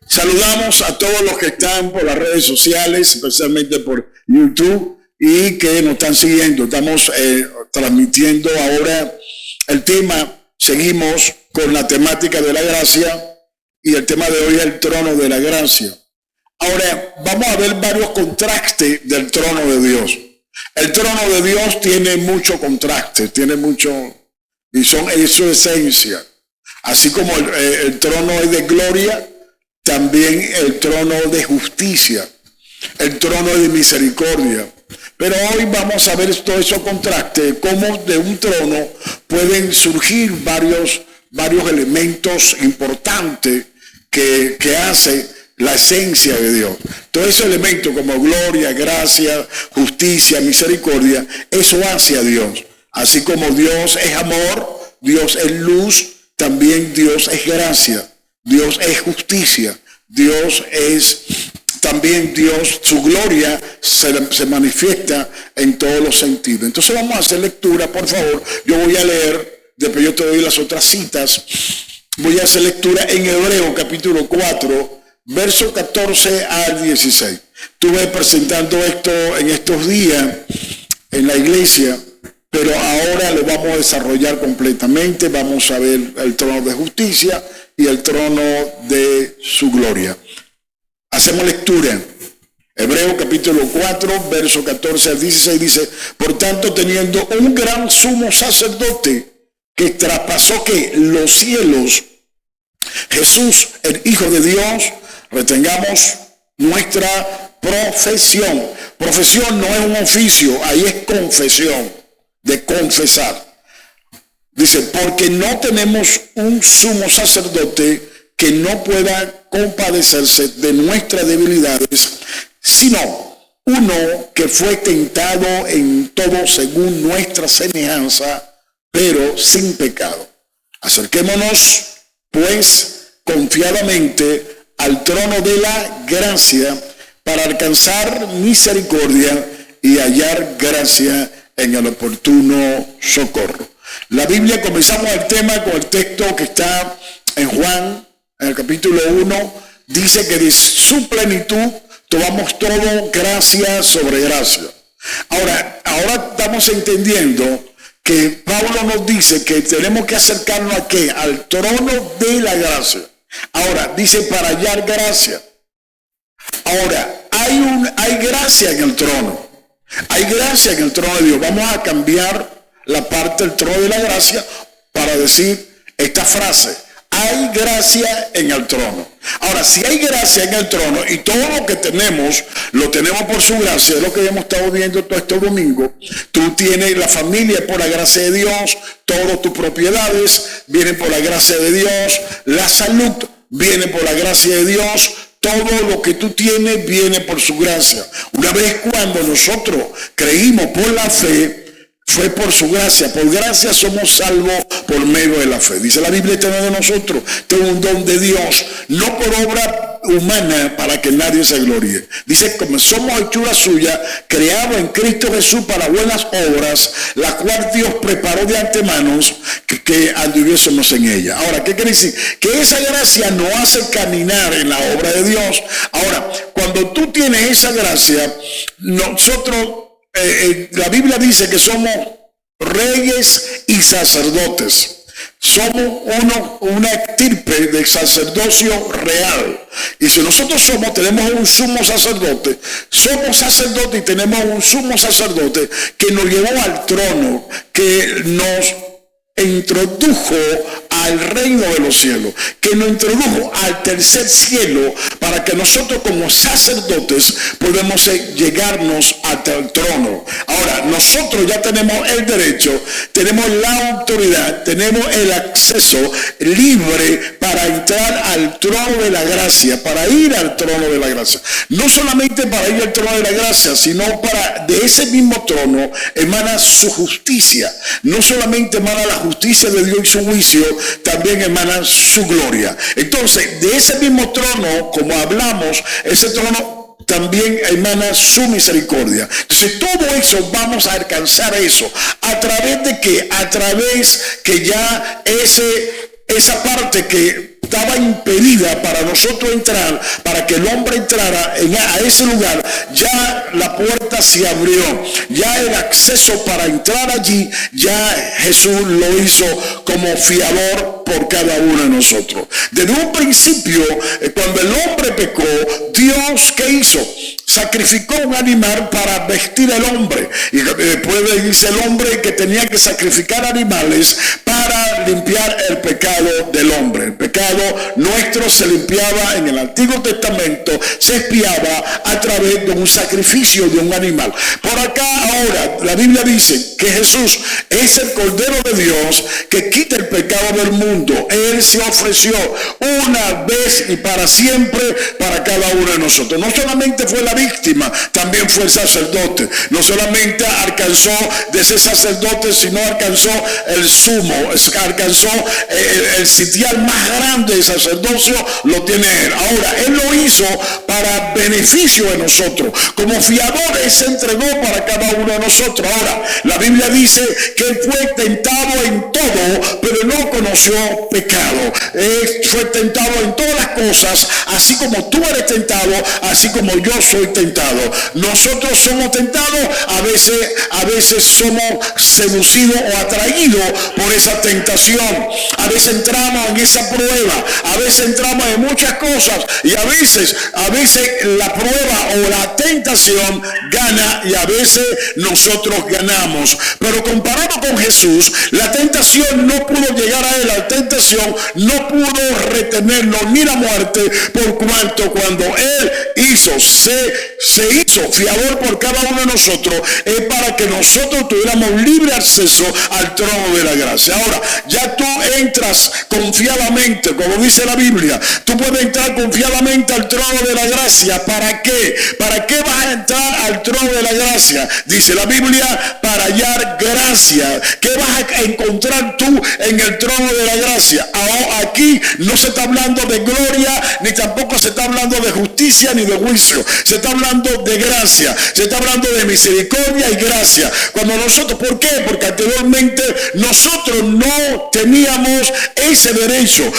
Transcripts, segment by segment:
Saludamos a todos los que están por las redes sociales, especialmente por YouTube, y que nos están siguiendo. Estamos transmitiendo ahora el tema. Seguimos con la temática de la gracia, y el tema de hoy es el trono de la gracia. Ahora, vamos a ver varios contrastes del trono de Dios. El trono de Dios tiene mucho contraste, tiene mucho, y es su esencia. Así como el trono es de gloria, también el trono de justicia, el trono de misericordia. Pero hoy vamos a ver todos esos contrastes, cómo de un trono pueden surgir varios elementos importantes que hace la esencia de Dios. Todos esos elementos como gloria, gracia, justicia, misericordia, eso hace a Dios. Así como Dios es amor, Dios es luz, también Dios es gracia, Dios es justicia, Dios es también Dios, su gloria se manifiesta en todos los sentidos. Entonces vamos a hacer lectura, por favor. Yo voy a leer, después yo te doy las otras citas. Voy a hacer lectura en Hebreo capítulo 4, verso 14 al 16. Estuve presentando esto en estos días en la iglesia, pero ahora lo vamos a desarrollar completamente. Vamos a ver el trono de justicia y el trono de su gloria. Hacemos lectura. Hebreo capítulo 4, verso 14 al 16 dice: por tanto, teniendo un gran sumo sacerdote que traspasó los cielos, Jesús, el Hijo de Dios, retengamos nuestra profesión. Profesión no es un oficio, ahí es confesión, de confesar. Dice, porque no tenemos un sumo sacerdote que no pueda compadecerse de nuestras debilidades, sino uno que fue tentado en todo según nuestra semejanza, pero sin pecado. Acerquémonos, pues, confiadamente al trono de la gracia para alcanzar misericordia y hallar gracia en el oportuno socorro. La Biblia, comenzamos el tema con el texto que está en Juan, en el capítulo 1, dice que de su plenitud tomamos todo gracia sobre gracia. Ahora estamos entendiendo que Pablo nos dice que tenemos que acercarnos ¿a qué? Al trono de la gracia. Ahora, dice para hallar gracia. Ahora, hay gracia en el trono. Hay gracia en el trono de Dios. Vamos a cambiar la parte del trono de la gracia para decir esta frase: hay gracia en el trono. Ahora, si hay gracia en el trono y todo lo que tenemos, lo tenemos por su gracia, es lo que hemos estado viendo todo este domingo. Tú tienes la familia por la gracia de Dios, todas tus propiedades vienen por la gracia de Dios, la salud viene por la gracia de Dios, todo lo que tú tienes viene por su gracia. Una vez cuando nosotros creímos por la fe, fue por su gracia. Por gracia somos salvos por medio de la fe. Dice la Biblia, esto no es de nosotros, esto es un don de Dios, no por obra humana para que nadie se gloríe. Dice, como somos hechura suya, creados en Cristo Jesús para buenas obras, la cual Dios preparó de antemano que anduviésemos en ella. Ahora, ¿qué quiere decir? Que esa gracia nos hace caminar en la obra de Dios. Ahora, cuando tú tienes esa gracia, nosotros, la Biblia dice que somos reyes y sacerdotes. Somos una estirpe de sacerdocio real. Y si nosotros tenemos un sumo sacerdote, somos sacerdotes y tenemos un sumo sacerdote que nos llevó al trono, que nos introdujo al reino de los cielos, que nos introdujo al tercer cielo, para que nosotros como sacerdotes podamos llegarnos hasta el trono. Ahora, nosotros ya tenemos el derecho, tenemos la autoridad, tenemos el acceso libre para entrar al trono de la gracia, para ir al trono de la gracia. No solamente para ir al trono de la gracia, sino de ese mismo trono emana su justicia. No solamente emana la justicia de Dios y su juicio, también emana su gloria. Entonces, de ese mismo trono, como hablamos, ese trono también emana su misericordia. Entonces, todo eso vamos a alcanzar eso. ¿A través de qué? A través que ya esa parte que estaba impedida para nosotros entrar, para que el hombre entrara a ese lugar, ya la puerta se abrió, ya el acceso para entrar allí, ya Jesús lo hizo como fiador por cada uno de nosotros. Desde un principio, cuando el hombre pecó, Dios, ¿qué hizo? Sacrificó un animal para vestir al hombre. Y después dice el hombre que tenía que sacrificar animales para limpiar el pecado del hombre. El pecado nuestro se limpiaba en el Antiguo Testamento, se expiaba a través de un sacrificio de un animal. Por acá ahora la Biblia dice que Jesús es el Cordero de Dios que quita el pecado del mundo. Él se ofreció una vez y para siempre para cada uno de nosotros. No solamente fue la víctima, también fue el sacerdote. No solamente alcanzó de ser sacerdote, sino alcanzó el sumo, alcanzó el sitial más grande de sacerdocio, lo tiene él. Ahora, él lo hizo para beneficio de nosotros. Como fiador, él se entregó para cada uno de nosotros. Ahora, la Biblia dice que él fue tentado en todo, pero no conoció pecado. Él fue tentado en todas las cosas, así como tú eres tentado, así como yo soy tentado. Nosotros somos tentados, a veces somos seducidos o atraídos por esa tentación. A veces entramos en esa prueba, a veces entramos en muchas cosas y a veces la prueba o la tentación gana y a veces nosotros ganamos. Pero comparado con Jesús, la tentación no pudo llegar a él, la tentación no pudo retenerlo ni la muerte, por cuanto cuando él se hizo fiador por cada uno de nosotros, es para que nosotros tuviéramos libre acceso al trono de la gracia. Ahora, ya tú entras confiadamente, como dice la Biblia, tú puedes entrar confiadamente al trono de la gracia. ¿Para qué? ¿Para qué vas a entrar al trono de la gracia? Dice la Biblia, para hallar gracia. ¿Qué vas a encontrar tú en el trono de la gracia? Ahora, aquí no se está hablando de gloria, ni tampoco se está hablando de justicia, ni de juicio. Se está hablando de gracia, se está hablando de misericordia y gracia. Cuando nosotros, ¿por qué? Porque anteriormente nosotros no teníamos ese derecho.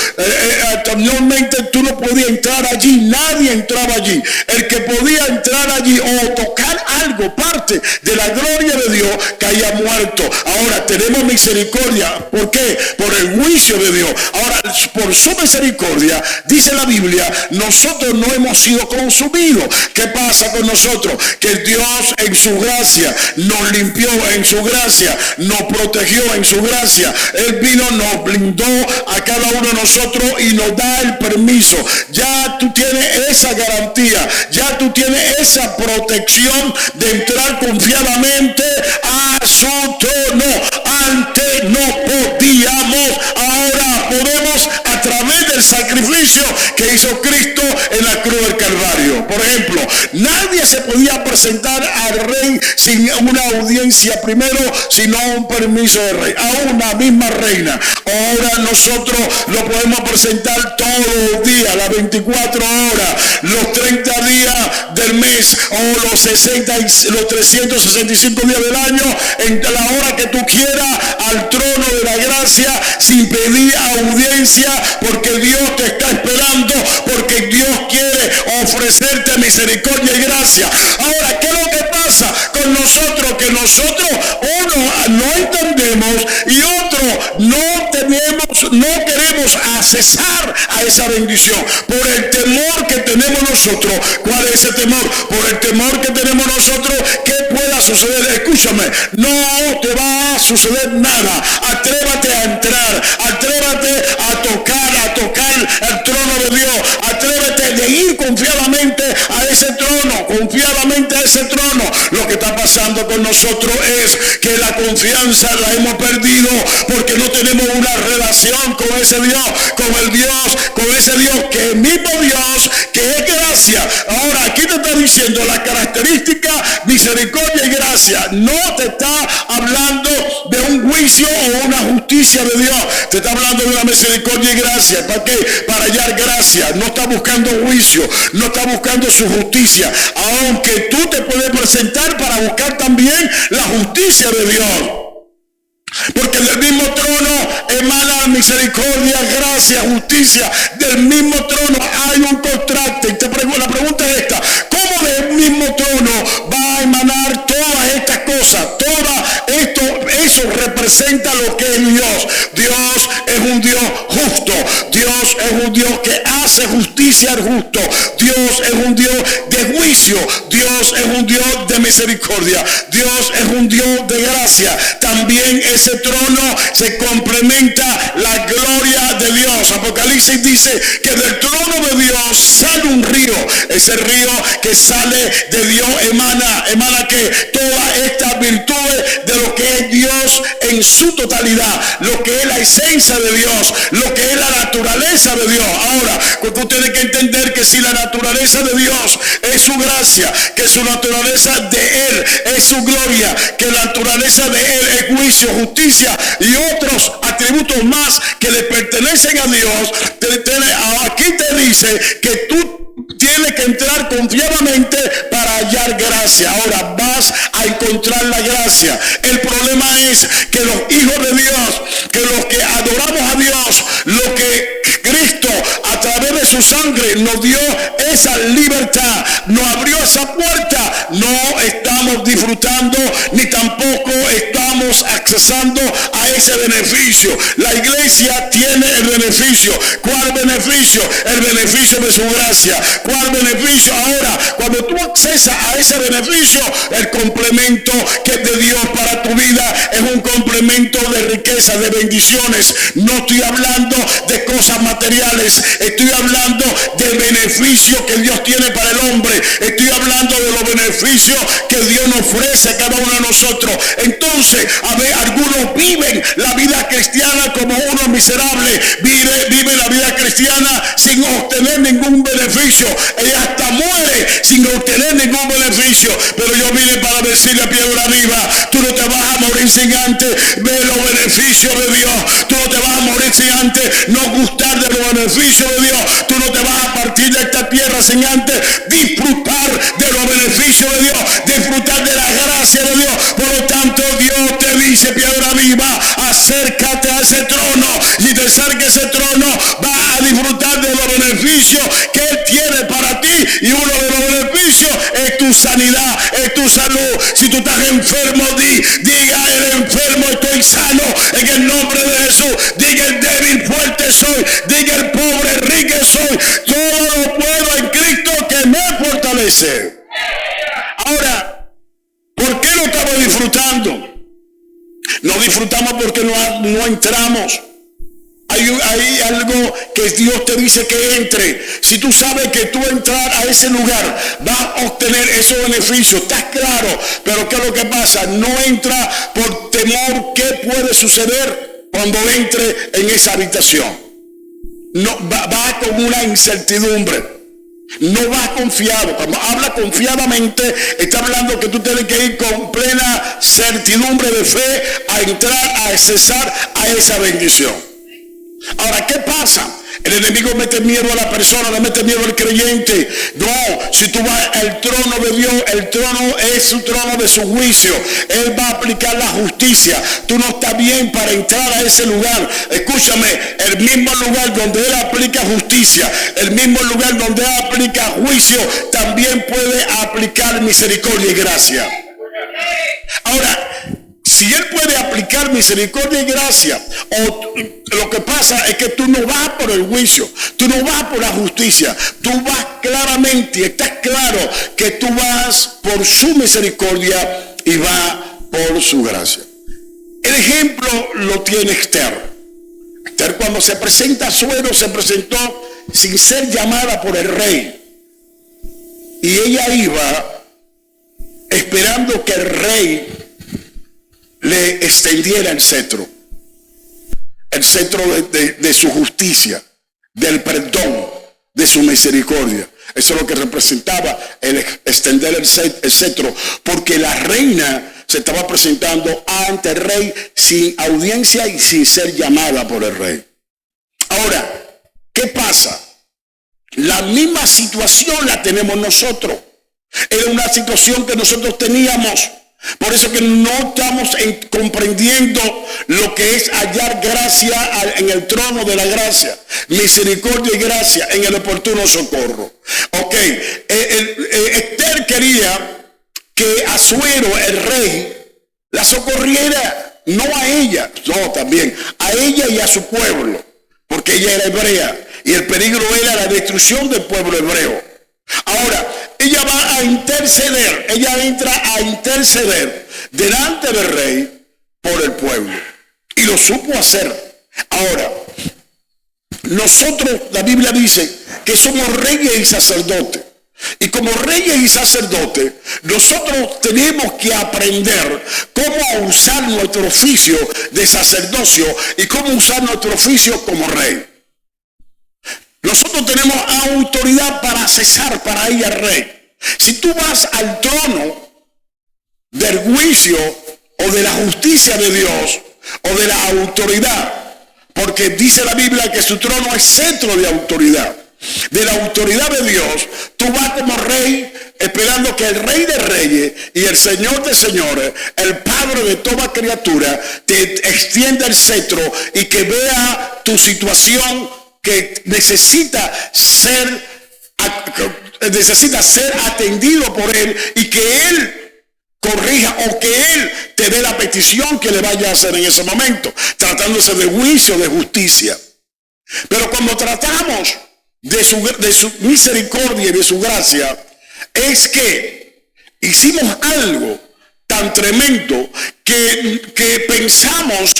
Anteriormente tú no podías entrar allí, nadie entraba allí. El que podía entrar allí o tocar algo, parte de la gloria de Dios, caía muerto. Ahora tenemos misericordia. ¿Por qué? Por el juicio de Dios. Ahora, por su misericordia, dice la Biblia, nosotros no hemos sido consumidos. ¿Qué pasa con nosotros? Que Dios en su gracia nos limpió, en su gracia nos protegió, en su gracia Él vino, nos blindó a cada uno de nosotros y nos da el permiso. Ya tú tienes esa garantía, ya tú tienes esa protección de entrar confiadamente a su trono. Antes no podíamos, ahora podemos a través del sacrificio que hizo Cristo en la cruz del Calvario. Por ejemplo, nadie se podía presentar al rey sin una audiencia primero, sino un permiso del rey, a una misma reina. Ahora nosotros lo podemos presentar todos los días, las 24 horas, los 30 días del mes o los 365 días del año, en la hora que tú quieras, al trono de la gracia, sin pedir audiencia, porque Dios te está esperando, porque Dios quiere ofrecerte misericordia y gracia. Ahora, ¿qué es lo que pasa con nosotros? Que nosotros, uno, no entendemos y otro, no queremos accesar a esa bendición por el temor que tenemos nosotros. ¿Cuál es ese temor? Por el temor que tenemos nosotros, ¿qué pueda suceder? Escúchame, no te va a suceder nada. Atrévate a entrar, atrévate a tocar el trono de Dios, atrévete de ir confiadamente a ese trono, confiadamente a ese trono. Lo que está pasando con nosotros es que la confianza la hemos perdido porque no tenemos una relación con ese Dios, con ese Dios que es el mismo Dios, que es gracia. Ahora aquí te está diciendo la característica misericordia y gracia. No te está hablando de un juicio o una justicia de Dios, te está hablando de una misericordia y gracia. ¿Para qué? Para hallar gracia. No está buscando juicio, no está buscando su justicia, aunque tú te puedes presentar para buscar también la justicia de Dios. Porque del mismo trono es emana misericordia, gracia, justicia. Del mismo trono hay un contraste. La pregunta es esta: ¿cómo del mismo trono va a emanar todas estas cosas? Eso representa lo que es Dios. Dios es un Dios justo. Dios es un Dios que hace justicia al justo. Dios es un Dios de juicio. Dios es un Dios de misericordia. Dios es un Dios de gracia. También ese trono se complementa la gloria de Dios. Apocalipsis dice que del trono de Dios sale un río. Ese río que sale de Dios emana que todas estas virtudes de lo que es Dios en su totalidad, lo que es la esencia de Dios, lo que es la naturaleza de Dios. Ahora, tú tienes que entender que si la naturaleza de Dios es su gracia, que su naturaleza de Él es su gloria, que la naturaleza de Él es juicio, justicia y otros atributos más que le pertenecen a Dios, aquí te dice que tú tienes que entrar confiadamente para hallar gracia. Ahora vas a encontrar la gracia. El problema es que los hijos de Dios, que los que adoramos a Dios, lo que Cristo a través de su sangre nos dio esa libertad, nos abrió esa puerta, no estamos disfrutando ni tampoco estamos accesando a ese beneficio. La iglesia tiene el beneficio. ¿Cuál beneficio? El beneficio de su gracia. ¿Cuál beneficio? Ahora, cuando tú accesas a ese beneficio, el complemento que es de Dios para tu vida es un complemento de riqueza, de bendiciones. No estoy hablando de cosas materiales, estoy hablando del beneficio que Dios tiene para el hombre. Estoy hablando de los beneficios que Dios nos ofrece a cada uno de nosotros. Entonces, algunos viven la vida cristiana como unos miserables, vive la vida cristiana sin obtener ningún beneficio. Ella hasta muere sin obtener ningún beneficio. Pero yo vine para decirle a Piedra Viva: tú no te vas a morir sin antes ver los beneficios de Dios. Tú no te vas a morir sin antes no gustar de los beneficios de Dios. Tú no te vas a partir de esta tierra sin antes disfrutar de los beneficios de Dios, disfrutar de la gracia de Dios. Por lo tanto, Dios te dice: Piedra Viva, acércate a ese trono, y te acerca a ese trono, vas a disfrutar de los beneficios que Él tiene para ti. Y uno de los beneficios es tu sanidad, es tu salud. Si tú estás enfermo, diga: el enfermo estoy sano en el nombre de Jesús. Diga: el débil fuerte soy. Diga: el pobre rico soy. Todo lo puedo en Cristo que me fortalece. Ahora, ¿por qué no estamos disfrutando? No disfrutamos porque no entramos. Hay algo que Dios te dice que entre. Si tú sabes que tú entrar a ese lugar vas a obtener esos beneficios, estás claro. Pero ¿qué es lo que pasa? No entra por temor. ¿Qué puede suceder cuando entre en esa habitación? No, va con una incertidumbre. No vas confiado. Cuando habla confiadamente, está hablando que tú tienes que ir con plena certidumbre de fe a entrar, a accesar a esa bendición. Ahora, ¿qué pasa? El enemigo mete miedo a la persona, le mete miedo al creyente. No, si tú vas al trono de Dios, el trono es su trono de su juicio. Él va a aplicar la justicia. Tú no estás bien para entrar a ese lugar. Escúchame, el mismo lugar donde Él aplica justicia, el mismo lugar donde Él aplica juicio, también puede aplicar misericordia y gracia. Ahora, si Él puede aplicar misericordia y gracia, lo que pasa es que tú no vas por el juicio, tú no vas por la justicia, tú vas claramente y estás claro que tú vas por su misericordia y vas por su gracia. El ejemplo lo tiene Esther. Esther, cuando se presenta a Asuero, se presentó sin ser llamada por el rey. Y ella iba esperando que el rey le extendiera el cetro de su justicia, del perdón, de su misericordia. Eso es lo que representaba el extender el cetro, porque la reina se estaba presentando ante el rey sin audiencia y sin ser llamada por el rey. Ahora, ¿qué pasa? La misma situación la tenemos nosotros. Era una situación que nosotros teníamos. Por eso que no estamos comprendiendo lo que es hallar gracia en el trono de la gracia, misericordia y gracia en el oportuno socorro. Ok, Esther quería que Asuero, el rey, la socorriera, no a ella, no, también a ella y a su pueblo, porque ella era hebrea y el peligro era la destrucción del pueblo hebreo. Ahora, ella va a interceder, ella entra a interceder delante del rey por el pueblo. Y lo supo hacer. Ahora, nosotros, la Biblia dice que somos reyes y sacerdotes. Y como reyes y sacerdotes, nosotros tenemos que aprender cómo usar nuestro oficio de sacerdocio y cómo usar nuestro oficio como rey. Nosotros tenemos autoridad para cesar, para ir al rey. Si tú vas al trono del juicio o de la justicia de Dios o de la autoridad, porque dice la Biblia que su trono es centro de autoridad, de la autoridad de Dios, tú vas como rey esperando que el Rey de Reyes y el Señor de Señores, el Padre de toda criatura, te extienda el cetro y que vea tu situación que necesita ser atendido por Él y que Él corrija o que Él te dé la petición que le vaya a hacer en ese momento, tratándose de juicio, de justicia. Pero cuando tratamos de su misericordia y de su gracia, es que hicimos algo tan tremendo que pensamos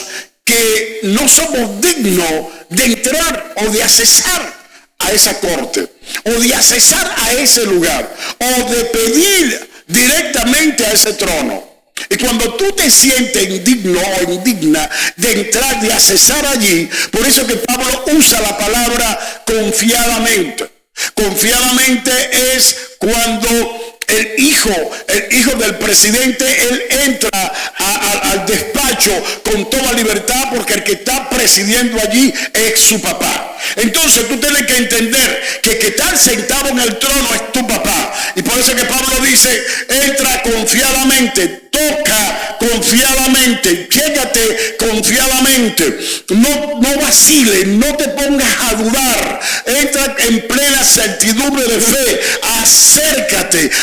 que no somos dignos de entrar o de accesar a esa corte, o de accesar a ese lugar, o de pedir directamente a ese trono. Y cuando tú te sientes indigno o indigna de entrar, de accesar allí, por eso que Pablo usa la palabra confiadamente. Confiadamente es cuando el hijo del presidente, él entra al despacho con toda libertad porque el que está presidiendo allí es su papá. Entonces tú tienes que entender que estar sentado en el trono es tu papá. Y por eso que Pablo dice, entra confiadamente, toca confiadamente, llégate confiadamente, no vaciles, no te pongas a dudar, entra en plena certidumbre de fe,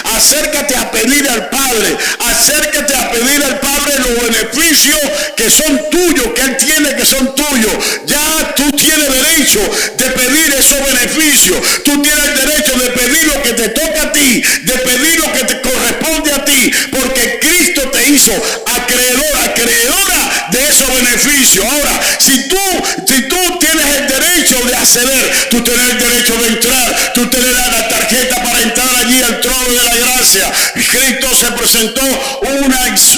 acércate a pedir al Padre, acércate a pedir al Padre los beneficios que son tuyos, que Él tiene que son tuyos. Ya tú tienes derecho de pedir esos beneficios, tú tienes derecho de pedir lo que te toca a ti, de pedir lo que te corresponde a ti, porque Cristo te hizo acreedora de esos beneficios. Ahora, si tú tienes el derecho de acceder, tú tienes el derecho de entrar, tú tienes la tarjeta para entrar allí al trono de la gracia. Cristo se presentó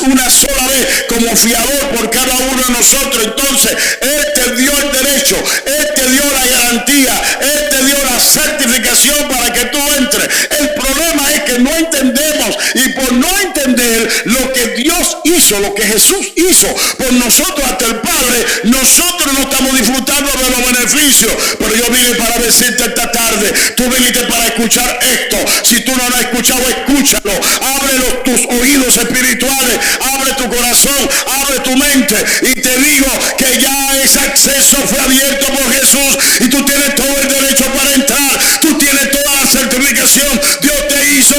una sola vez como fiador por cada uno de nosotros. Entonces, Él te dio el derecho, Él te dio la garantía, Él te dio la certificación para que tú entres. El problema es que no entendemos, y por no entender lo que Dios hizo, lo que Jesús hizo por nosotros hasta el Padre, nosotros no estamos disfrutando de los beneficios. Pero yo vine para decirte esta tarde, tú viniste para escuchar esto. Si tú no lo has escuchado, escúchalo. Abre tus oídos espirituales, abre tu corazón, abre tu mente, y te digo que ya ese acceso fue abierto por Jesús y tú tienes todo el derecho para entrar, tú tienes toda la certificación. Dios te hizo,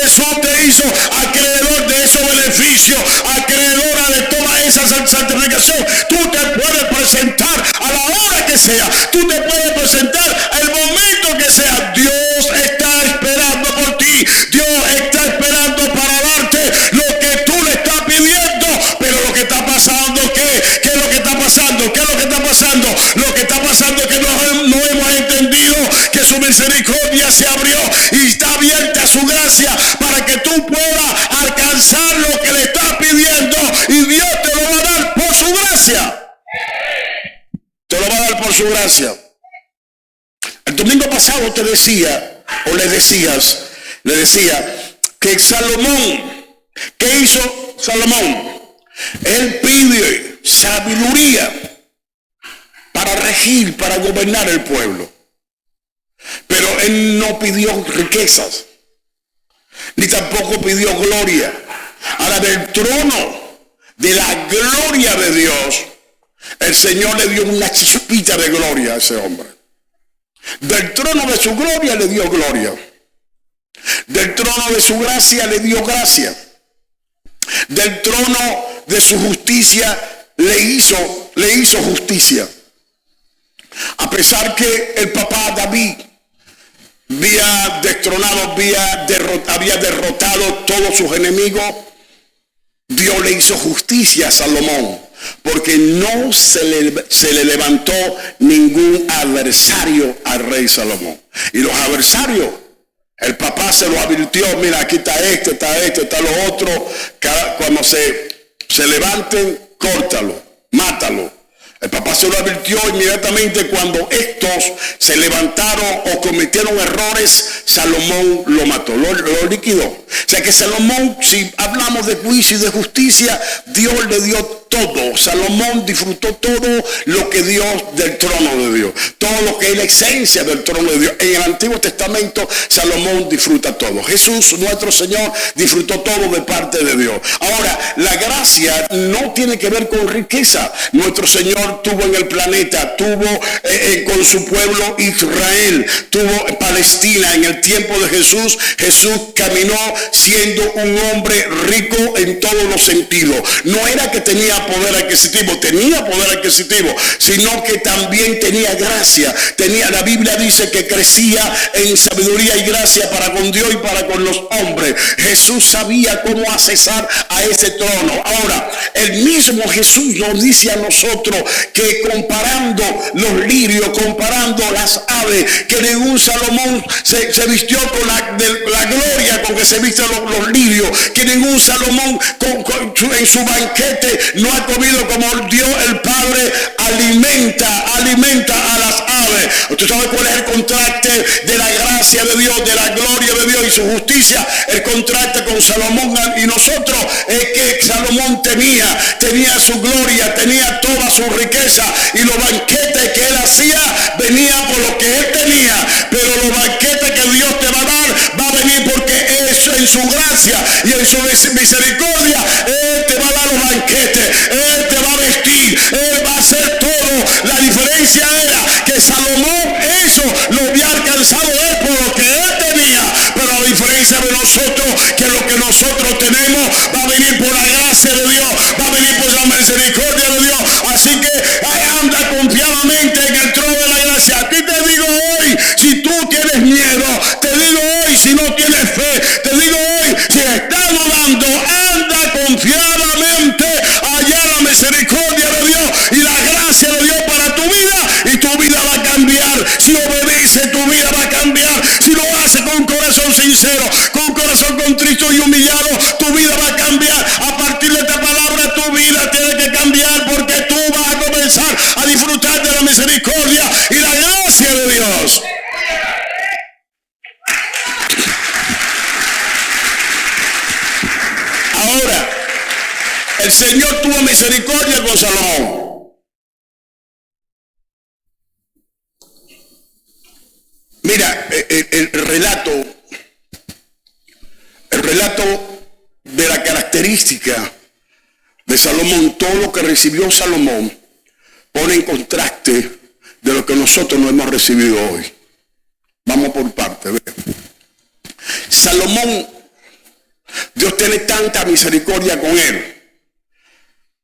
Jesús te hizo acreedor de esos beneficios, acreedora de toda esa certificación. Tú te puedes presentar a la hora que sea, tú te puedes presentar al momento que sea. Dios está esperando por ti, Dios está esperando para darte lo que tú le estás pidiendo. Pero lo que está pasando, ¿qué es lo que está pasando? ¿Qué es lo que está pasando? Lo que está pasando es que no hemos entendido que su misericordia se abrió y está abierta su gracia para que tú puedas alcanzar lo que le estás pidiendo, y Dios te lo va a dar por su gracia. Te lo va a dar por su gracia. El domingo pasado te decía, o le decía que Salomón, ¿qué hizo Salomón? Él pide sabiduría para regir, para gobernar el pueblo. Pero él no pidió riquezas, ni tampoco pidió gloria. Ahora, del trono de la gloria de Dios, el Señor le dio una chispita de gloria a ese hombre. Del trono de su gloria le dio gloria. Del trono de su gracia le dio gracia. Del trono de su justicia le hizo justicia. A pesar que el papá David había destronado, había derrotado todos sus enemigos, Dios le hizo justicia a Salomón, porque no se le levantó ningún adversario al rey Salomón. Y los adversarios, el papá se lo advirtió: mira, aquí está está lo otro. Cuando se levanten, córtalo, mátalo. El papá se lo advirtió inmediatamente. Cuando estos se levantaron o cometieron errores, Salomón lo mató, lo liquidó. O sea que Salomón, si hablamos de juicio y de justicia, Dios le dio todo. Salomón disfrutó todo lo que Dios del trono de Dios, todo lo que es la esencia del trono de Dios. En el Antiguo Testamento Salomón disfruta todo. Jesús, nuestro Señor, disfrutó todo de parte de Dios. Ahora, la gracia no tiene que ver con riqueza. Nuestro Señor tuvo en el planeta, tuvo con su pueblo Israel, tuvo Palestina. En el tiempo de Jesús caminó siendo un hombre rico en todos los sentidos. No era que tenía poder adquisitivo, sino que también tenía gracia. La Biblia dice que crecía en sabiduría y gracia para con Dios y para con los hombres. Jesús sabía cómo accesar a ese trono. Ahora, el mismo Jesús nos dice a nosotros que comparando los lirios, comparando las aves, que ningún Salomón se vistió con la gloria con que se visten los lirios, que ningún Salomón en su banquete no ha comido como Dios el Padre alimenta a las aves. ¿Usted sabe cuál es el contraste de la gracia de Dios, de la gloria de Dios y su justicia? El contraste con Salomón y nosotros es que Salomón tenía su gloria, tenía toda su riqueza, y los banquetes que él hacía venían por lo que él tenía, pero los banquetes que Dios te va a dar va a venir porque es en su gracia y en su misericordia. Él te va a dar los banquetes, él te va a vestir, él va a hacer todo. La diferencia era que Salomón eso lo había alcanzado él por lo que él tenía, pero la diferencia de nosotros, que lo que nosotros tenemos va a venir por la gracia de Dios, va a venir por la misericordia de Dios. Así que anda confiadamente en el trono de la gracia. A ti te digo hoy, si tú tienes miedo, te digo hoy, si no tienes fe, te digo hoy, si estás dudando, anda confiadamente allá la misericordia de Dios y la gracia de Dios para tu vida, y tu vida va a cambiar. Si obedeces, tu vida va a cambiar. Si lo haces con un corazón sincero, con un corazón contrito y humillado, tu vida va a cambiar. A partir de esta palabra, tu vida tiene que cambiar, porque tú vas a comenzar a disfrutar de la misericordia y la gracia de Dios. Ahora, el Señor tuvo misericordia con Salomón. Mira, el relato de la característica de Salomón, todo lo que recibió Salomón, pone en contraste de lo que nosotros no hemos recibido hoy. Vamos por partes. Salomón, Dios tiene tanta misericordia con él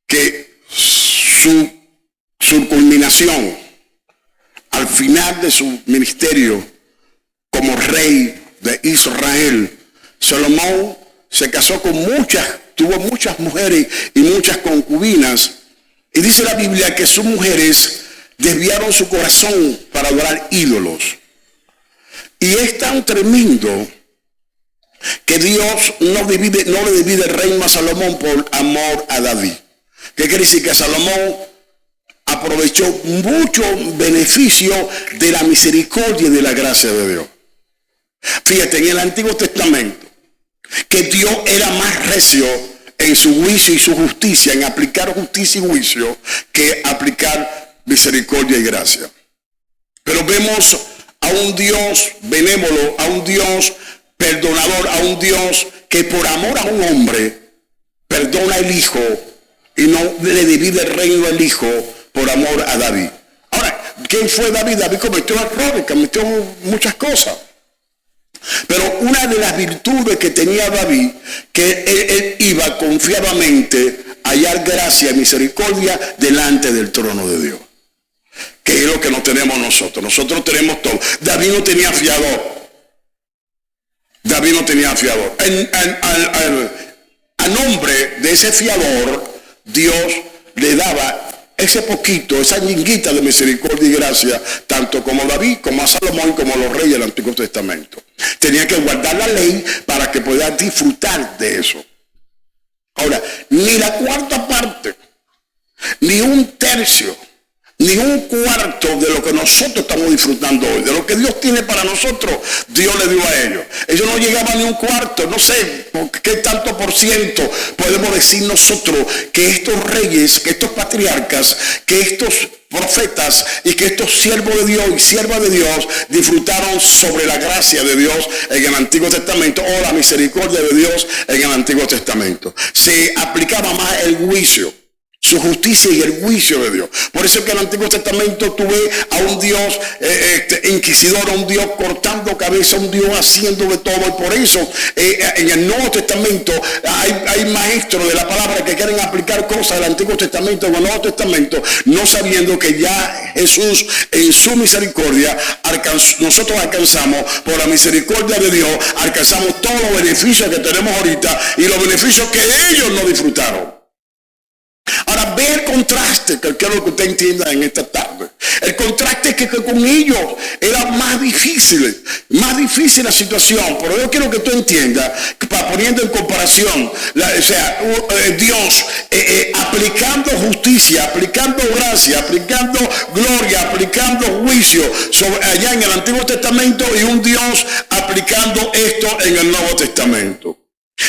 que su culminación al final de su ministerio como rey de Israel, Salomón se casó con tuvo muchas mujeres y muchas concubinas, y dice la Biblia que sus mujeres desviaron su corazón para adorar ídolos. Y es tan tremendo que Dios no le divide el reino a Salomón por amor a David. ¿Qué quiere decir? Que Salomón aprovechó mucho beneficio de la misericordia y de la gracia de Dios. Fíjate, en el Antiguo Testamento, que Dios era más recio en su juicio y su justicia, en aplicar justicia y juicio, que aplicar misericordia y gracia. Pero vemos a un Dios benévolo, a un Dios perdonador, a un Dios que por amor a un hombre perdona el hijo y no le divide el reino al hijo por amor a David. Ahora, ¿quién fue David? David cometió errores, cometió muchas cosas. Pero una de las virtudes que tenía David, que él iba confiadamente a hallar gracia y misericordia delante del trono de Dios. Que es lo que no tenemos nosotros. Nosotros tenemos todo. David no tenía fiador. David no tenía fiador. A nombre de ese fiador, Dios le daba ese poquito, esa ñinguita de misericordia y gracia, tanto como David, como a Salomón y como a los reyes del Antiguo Testamento. Tenía que guardar la ley para que pueda disfrutar de eso. Ahora, ni la cuarta parte, ni un tercio, ni un cuarto de lo que nosotros estamos disfrutando hoy, de lo que Dios tiene para nosotros, Dios le dio a ellos. Ellos no llegaban ni un cuarto, no sé qué tanto por ciento podemos decir nosotros que estos reyes, que estos patriarcas, que estos profetas y que estos siervos de Dios y siervas de Dios disfrutaron sobre la gracia de Dios en el Antiguo Testamento o la misericordia de Dios en el Antiguo Testamento. Se aplicaba más el juicio, su justicia y el juicio de Dios. Por eso es que en el Antiguo Testamento tú ves a un Dios inquisidor, a un Dios cortando cabeza, a un Dios haciendo de todo. Y por eso en el Nuevo Testamento hay maestros de la palabra que quieren aplicar cosas del Antiguo Testamento en el Nuevo Testamento, no sabiendo que ya Jesús en su misericordia nosotros alcanzamos, por la misericordia de Dios, alcanzamos todos los beneficios que tenemos ahorita y los beneficios que ellos no disfrutaron. Ahora ve el contraste, que quiero que usted entienda en esta tarde. El contraste es que con ellos era más difícil la situación. Pero yo quiero que tú entiendas, que poniendo en comparación, Dios aplicando justicia, aplicando gracia, aplicando gloria, aplicando juicio allá en el Antiguo Testamento, y un Dios aplicando esto en el Nuevo Testamento.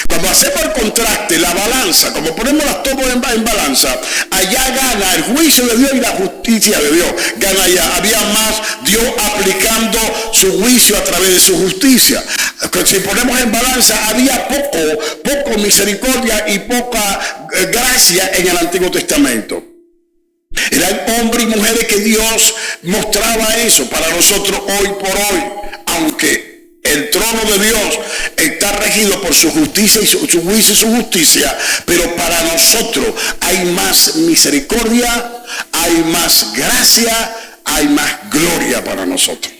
Cuando hacemos el contraste, la balanza, como ponemos las todo en balanza, allá gana el juicio de Dios y la justicia de Dios. Gana allá. Había más Dios aplicando su juicio a través de su justicia. Si ponemos en balanza, había poco misericordia y poca gracia en el Antiguo Testamento. Eran hombres y mujeres que Dios mostraba eso para nosotros hoy por hoy, aunque el trono de Dios está regido por su justicia y su juicio y su justicia, pero para nosotros hay más misericordia, hay más gracia, hay más gloria para nosotros.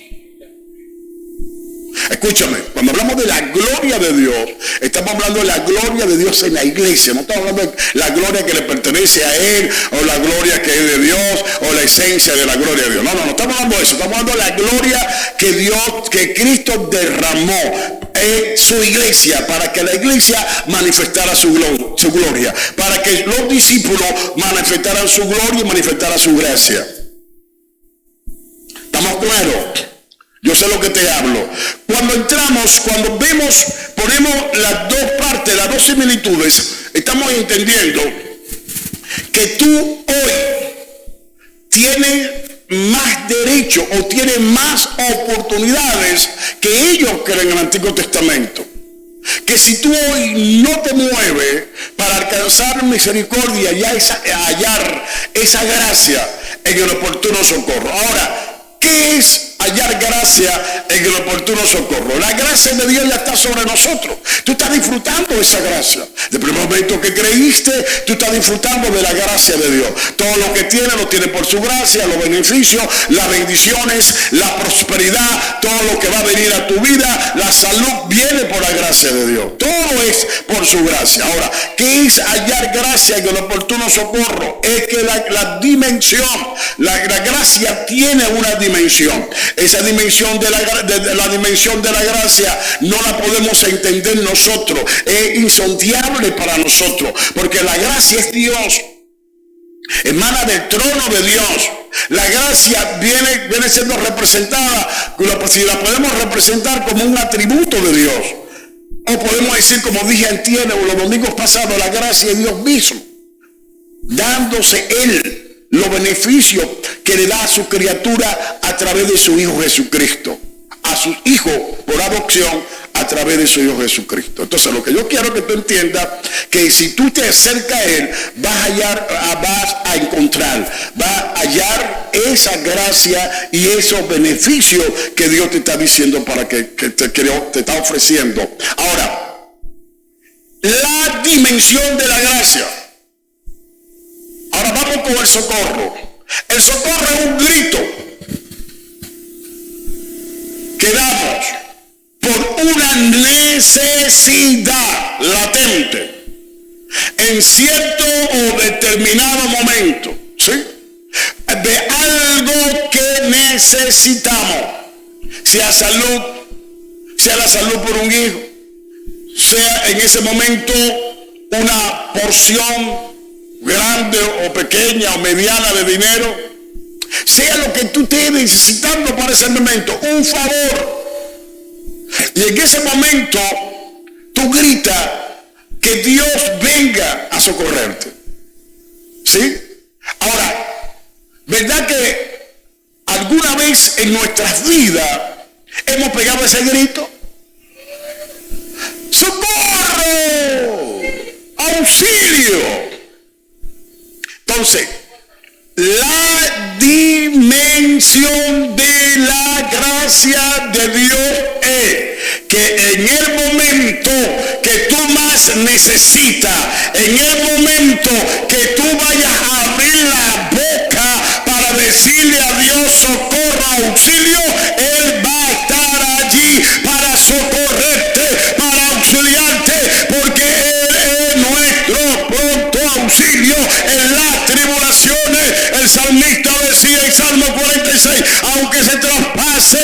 Escúchame, cuando hablamos de la gloria de Dios, estamos hablando de la gloria de Dios en la iglesia. No estamos hablando de la gloria que le pertenece a Él, o la gloria que es de Dios, o la esencia de la gloria de Dios. No estamos hablando de eso. Estamos hablando de la gloria que Cristo derramó en su iglesia, para que la iglesia manifestara su gloria, para que los discípulos manifestaran su gloria y manifestaran su gracia. ¿Estamos claros? Yo sé lo que te hablo. Cuando ponemos las dos partes, las dos similitudes, estamos entendiendo que tú hoy tienes más derecho o tienes más oportunidades que ellos que en el Antiguo Testamento. Que si tú hoy no te mueves para alcanzar misericordia y hallar esa gracia en el oportuno socorro. Ahora, ¿qué es hallar gracia en el oportuno socorro? La gracia de Dios ya está sobre nosotros. Tú estás disfrutando de esa gracia. Desde el primer momento que creíste, tú estás disfrutando de la gracia de Dios. Todo lo que tiene, lo tiene por su gracia, los beneficios, las bendiciones, la prosperidad, todo lo que va a venir a tu vida, la salud viene por la gracia de Dios. Todo es por su gracia. Ahora, ¿qué es hallar gracia en el oportuno socorro? Es que la dimensión, la gracia tiene una dimensión. Esa dimensión de la dimensión de la gracia no la podemos entender nosotros. Es insondable para nosotros, porque la gracia es Dios. Emana del trono de Dios. La gracia viene siendo representada, si la podemos representar como un atributo de Dios. O podemos decir, como dije antier o los domingos pasados, la gracia es Dios mismo, dándose Él los beneficios que le da a su criatura a través de su Hijo Jesucristo, a su Hijo por adopción, a través de su Hijo Jesucristo. Entonces, lo que yo quiero que tú entiendas, que si tú te acercas a Él, vas a encontrar, vas a hallar esa gracia y esos beneficios que Dios te está diciendo para que te está ofreciendo. Ahora, la dimensión de la gracia. Ahora vamos con el socorro. El socorro es un grito que damos por una necesidad latente en cierto o determinado momento, ¿sí? De algo que necesitamos, sea salud, sea la salud por un hijo, sea en ese momento una porción grande o pequeña o mediana de dinero, sea lo que tú estés necesitando para ese momento, un favor. Y en ese momento tú gritas que Dios venga a socorrerte. ¿Sí? Ahora, ¿verdad que alguna vez en nuestras vidas hemos pegado ese grito? ¡Socorro! ¡Auxilio! Entonces, la dimensión de la gracia de Dios es que en el momento que tú más necesitas, en el momento que tú vayas a abrir la boca para decirle a Dios socorro, auxilio, Él va a estar allí para socorrerte, para auxiliarte, porque Él es nuestro pronto auxilio en las tribulaciones. El salmista decía en Salmo 46, aunque se traspase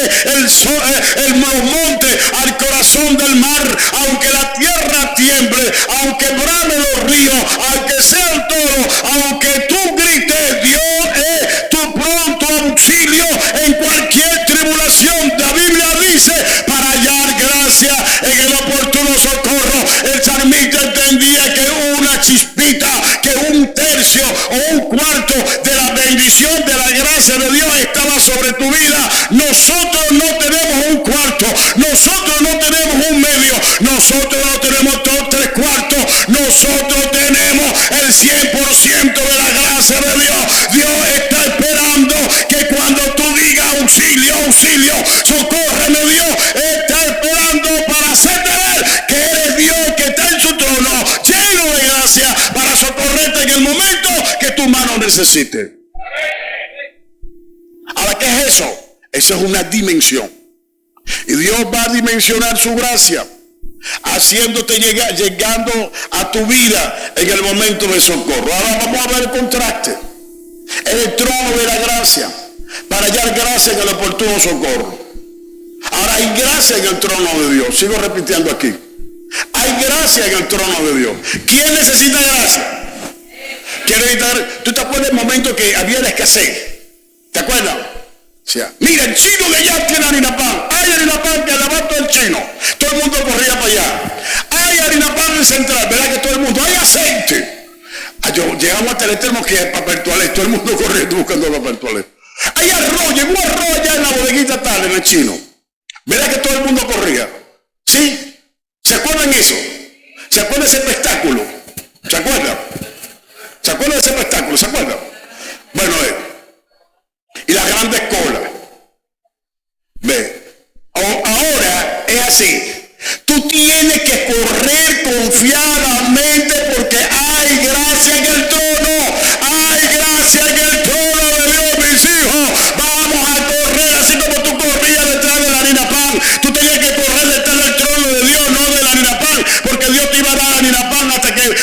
los montes al corazón del mar, aunque la tierra tiemble, aunque bramen los ríos, aunque sean todos, aunque tú grites, Dios es tu pronto auxilio en cualquier tribulación. La Biblia dice, para hallar gracia en el oportuno socorro. El salmista entendía que una chispita, que un tercio o un cuarto de la bendición de la gracia de Dios estaba sobre tu vida. Nosotros no tenemos un cuarto, nosotros no tenemos un medio, nosotros no tenemos tres cuartos, nosotros tenemos el 100% de la gracia de Dios. Dios está esperando que cuando tú digas auxilio, auxilio, socórreme Dios, está esperando para hacerte ver que eres Dios que está en su trono, lleno de gracia, para socorrerte en el momento que tu mano necesite. Ahora, ¿qué es eso? Eso es una dimensión. Y Dios va a dimensionar su gracia, haciéndote llegando a tu vida en el momento de socorro. Ahora vamos a ver el contraste. El trono de la gracia, para hallar gracia en el oportuno socorro. Ahora hay gracia en el trono de Dios. Sigo repitiendo aquí. Hay gracia en el trono de Dios. ¿Quién necesita gracia? ¿Tú te acuerdas del momento que había la escasez? ¿Te acuerdas? O sea, mira, el chino de allá tiene harina pan. Hay harina pan que levanto el chino. Todo el mundo corría para allá. Hay harina pan en Central, ¿verdad? Que todo el mundo, hay aceite. Llegamos hasta el extremo que es papel toalé. Todo el mundo corriendo buscando papel toalé. Hay arroz, llegó arroz allá en la bodeguita tal, en el chino. ¿Verdad que todo el mundo corría? ¿Sí? ¿Se acuerdan eso? ¿Se acuerdan ese espectáculo? ¿Se acuerdan? ¿Se acuerdan de ese espectáculo? ¿Se acuerdan? Bueno, y las grandes colas. Ve. Ahora es así. Tú tienes que correr confiadamente porque hay gracia en el trono. Hay gracia en el trono de Dios, mis hijos. Vamos a correr así como tú corrías detrás de la harina pan. Tú tenías que correr detrás del trono de Dios, no de la harina pan, porque Dios te iba a dar harina pan hasta que,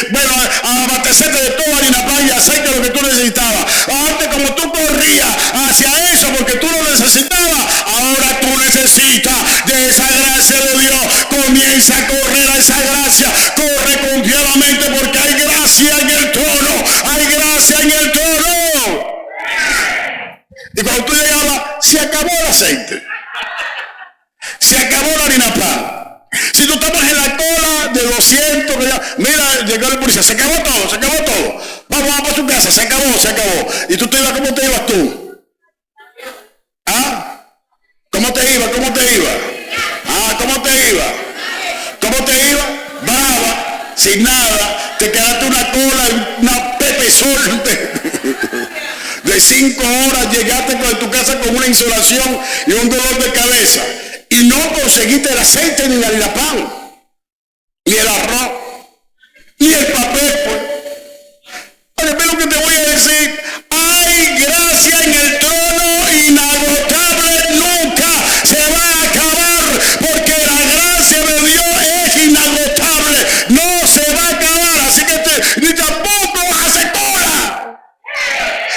a abastecerte de toda harina pan y aceite lo que tú necesitabas. Antes, como tú corrías hacia eso porque tú lo necesitabas, ahora tú necesitas de esa gracia de Dios. Comienza a correr a esa gracia. Corre confiadamente porque hay gracia en el trono. Hay gracia en el trono. Y cuando tú llegabas, se acabó el aceite. Se acabó la harina pan. Si tú estabas en la cola de 200, mira, llegó el policía, se acabó todo, se acabó todo. Vamos para tu casa, se acabó, se acabó. ¿Y tú te ibas, cómo te ibas tú? ¿Ah? ¿Cómo te ibas? ¿Cómo te ibas? Ah, ¿cómo te ibas? y nada, te quedaste una cola, una pepesol de 5 horas, llegaste a tu casa con una insolación y un dolor de cabeza y no conseguiste el aceite ni la pan, ni el arroz, ni el papel, pues. Oye, pero que te voy a decir, hay gracia en el trono inagotable, nunca se va a acabar, porque la gracia de Dios es inagotable, no se va a acabar, así que ni tampoco vas a hacer cola,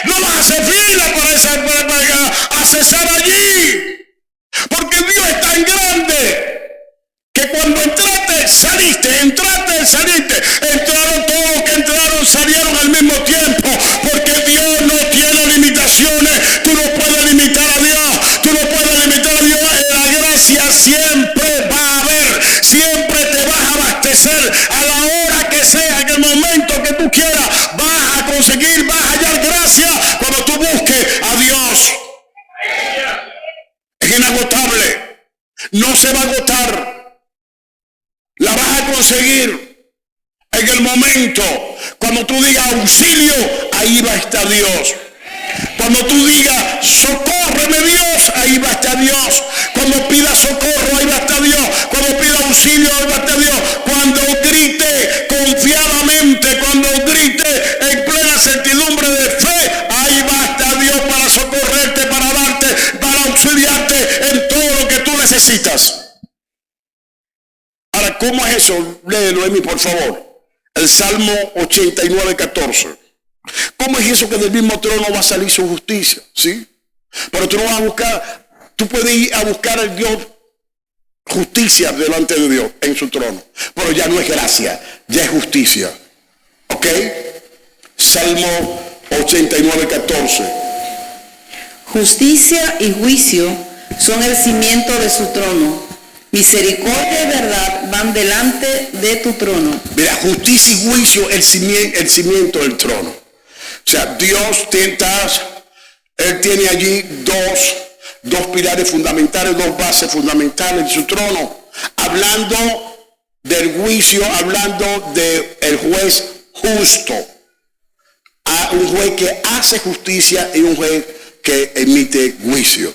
no vas a hacer fila para accesar allí, porque Dios es tan grande que cuando entraste, saliste, entraron todos los que entraron, salieron al mismo tiempo, porque Dios no tiene limitaciones, tú no puedes limitar a Dios, la gracia siempre va a haber, siempre te vas a abastecer, a la hora que sea, en el momento que tú quieras, vas a conseguir, vas a hallar gracia cuando tú busques a Dios. Es inagotable, no se va a agotar. La vas a conseguir en el momento. Cuando tú digas auxilio, ahí va a estar Dios. Cuando tú digas socórreme Dios, ahí va a estar Dios. Cuando pidas socorro, ahí va a estar Dios. Cuando pidas auxilio, ahí va a estar Dios. Cuando grite confiadamente, cuando grite en plena certidumbre de fe, ahí va a estar Dios para socorrerte, para darte, para auxiliarte en todo lo que tú necesitas. Ahora, ¿cómo es eso? Léelo, Emi, por favor. El Salmo 89, 14. ¿Cómo es eso que del mismo trono va a salir su justicia? ¿Sí? Pero tú no vas a buscar, tú puedes ir a buscar al Dios justicia delante de Dios en su trono. Pero ya no es gracia, ya es justicia. ¿Ok? Salmo 89, 14. Justicia y juicio son el cimiento de su trono. Misericordia y verdad van delante de tu trono. Mira, justicia y juicio, el cimiento del trono. O sea, Dios Él tiene allí dos pilares fundamentales, dos bases fundamentales en su trono. Hablando del juicio, hablando del juez justo. Un juez que hace justicia y un juez que emite juicio.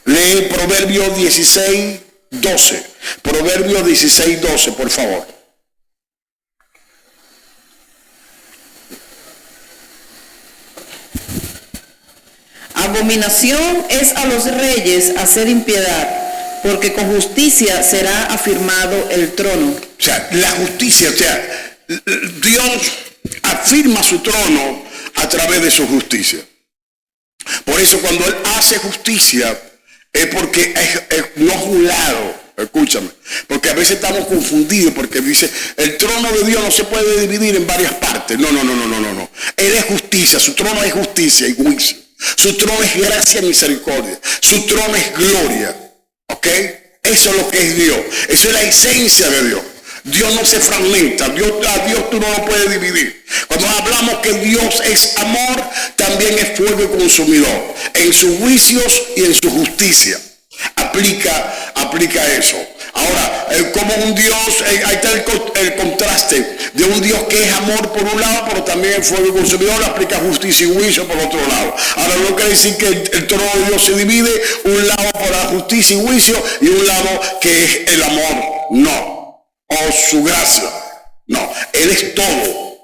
Lee Proverbios 16, 12. Proverbios 16, 12, por favor. Abominación es a los reyes hacer impiedad, porque con justicia será afirmado el trono. O sea, la justicia, Dios afirma su trono a través de su justicia. Por eso cuando Él hace justicia, es porque no es un lado, escúchame, porque a veces estamos confundidos, porque dice, el trono de Dios no se puede dividir en varias partes. No. Él es justicia, su trono es justicia y juicio. Su trono es gracia y misericordia. Su trono es gloria. ¿Ok? Eso es lo que es Dios. Esa es la esencia de Dios. Dios no se fragmenta. A Dios tú no lo puedes dividir. Cuando hablamos que Dios es amor, también es fuego consumidor. En sus juicios y en su justicia. Aplica eso. Ahora, como un Dios, ahí está el contraste de un Dios que es amor por un lado, pero también el fuego consumidor aplica justicia y juicio por otro lado. Ahora no quiere decir que el trono de Dios se divide, un lado por la justicia y juicio y un lado que es el amor. No. O su gracia. No. Él es todo.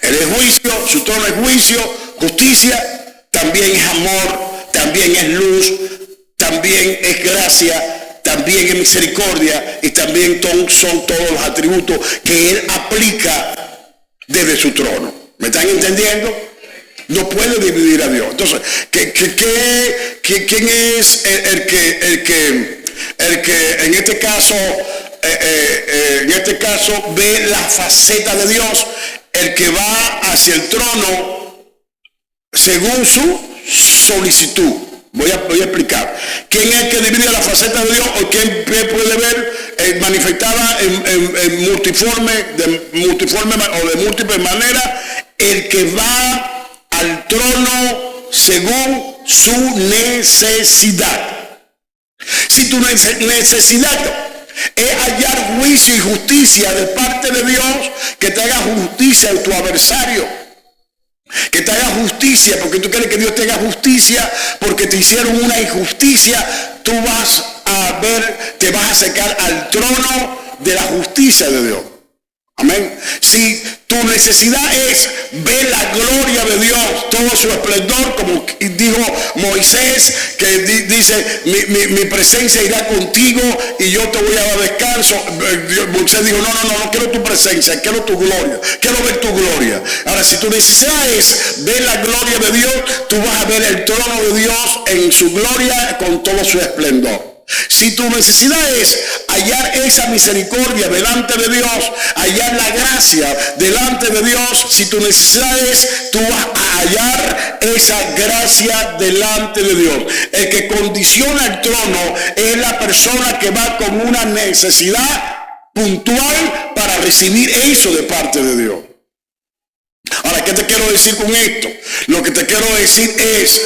Él es juicio, su trono es juicio, justicia, también es amor, también es luz, también es gracia, también es misericordia y también son todos los atributos que Él aplica desde su trono. ¿Me están entendiendo? No puede dividir a Dios. Entonces, ¿quién es el que en este caso ve la faceta de Dios? El que va hacia el trono según su solicitud. Voy a explicar. ¿Quién es el que divide la faceta de Dios o quién puede ver manifestada en multiforme o de múltiples maneras? El que va al trono según su necesidad. Si tu necesidad es hallar juicio y justicia de parte de Dios, que te haga justicia en tu adversario, que te haga justicia porque tú quieres que Dios te haga justicia, porque te hicieron una injusticia. Tú vas a ver, te vas a acercar al trono de la justicia de Dios. Amén. Si tu necesidad es ver la gloria de Dios, todo su esplendor, como dijo Moisés, que dice, mi presencia irá contigo y yo te voy a dar descanso. Moisés dijo, no quiero tu presencia, quiero tu gloria, quiero ver tu gloria. Ahora, si tu necesidad es ver la gloria de Dios, tú vas a ver el trono de Dios en su gloria con todo su esplendor. Si tu necesidad es hallar esa misericordia delante de Dios, hallar la gracia delante de Dios, si tu necesidad es, tú vas a hallar esa gracia delante de Dios. El que condiciona el trono es la persona que va con una necesidad puntual para recibir eso de parte de Dios. Ahora, ¿qué te quiero decir con esto? Lo que te quiero decir es